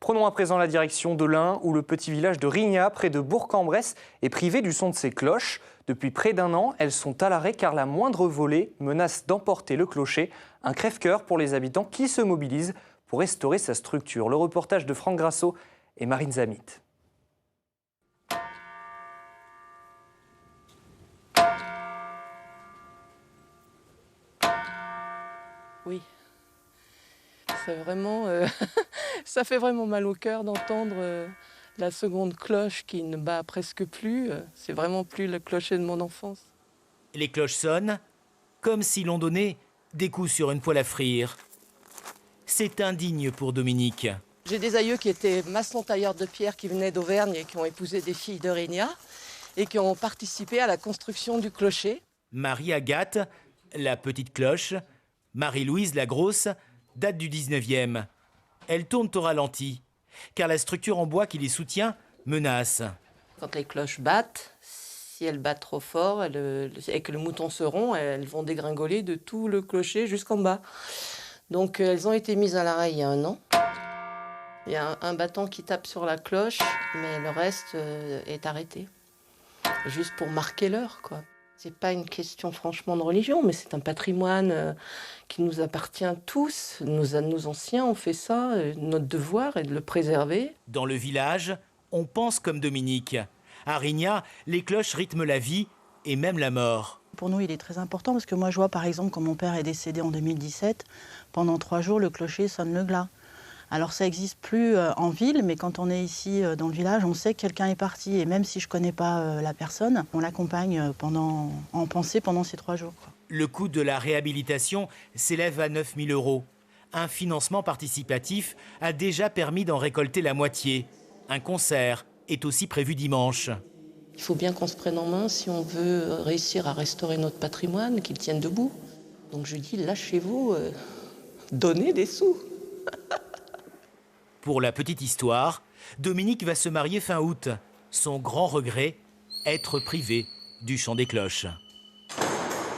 Prenons à présent la direction de l'Ain, où le petit village de Rignat, près de Bourg-en-Bresse, est privé du son de ses cloches. Depuis près d'un an, elles sont à l'arrêt car la moindre volée menace d'emporter le clocher. Un crève-cœur pour les habitants qui se mobilisent pour restaurer sa structure. Le reportage de Franck Grasso et Marine Zamit. Oui, c'est vraiment, ça fait vraiment mal au cœur d'entendre la seconde cloche qui ne bat presque plus. C'est vraiment plus le clocher de mon enfance. Les cloches sonnent comme si l'on donnait des coups sur une poêle à frire. C'est indigne pour Dominique. J'ai des aïeux qui étaient maçons tailleurs de pierre qui venaient d'Auvergne et qui ont épousé des filles de Rignat et qui ont participé à la construction du clocher. Marie-Agathe, la petite cloche, Marie-Louise, la grosse, date du 19e. Elles tournent au ralenti, car la structure en bois qui les soutient menace. Quand les cloches battent, si elles battent trop fort et que le mouton se rompt, elles vont dégringoler de tout le clocher jusqu'en bas. Donc elles ont été mises à l'arrêt il y a un an. Il y a un bâton qui tape sur la cloche, mais le reste est arrêté. Juste pour marquer l'heure, quoi. C'est pas une question franchement de religion, mais c'est un patrimoine qui nous appartient tous. Nos anciens ont fait ça, notre devoir est de le préserver. Dans le village, on pense comme Dominique. À Rignat, les cloches rythment la vie et même la mort. Pour nous, il est très important parce que moi, je vois par exemple quand mon père est décédé en 2017, pendant 3 jours, le clocher sonne le glas. Alors ça n'existe plus en ville, mais quand on est ici dans le village, on sait que quelqu'un est parti. Et même si je ne connais pas la personne, on l'accompagne en pensée pendant ces 3 jours. Le coût de la réhabilitation s'élève à 9 000 €. Un financement participatif a déjà permis d'en récolter la moitié. Un concert est aussi prévu dimanche. Il faut bien qu'on se prenne en main si on veut réussir à restaurer notre patrimoine, qu'il tienne debout. Donc je dis, lâchez-vous, donnez des sous. Pour la petite histoire, Dominique va se marier fin août. Son grand regret, être privé du chant des cloches.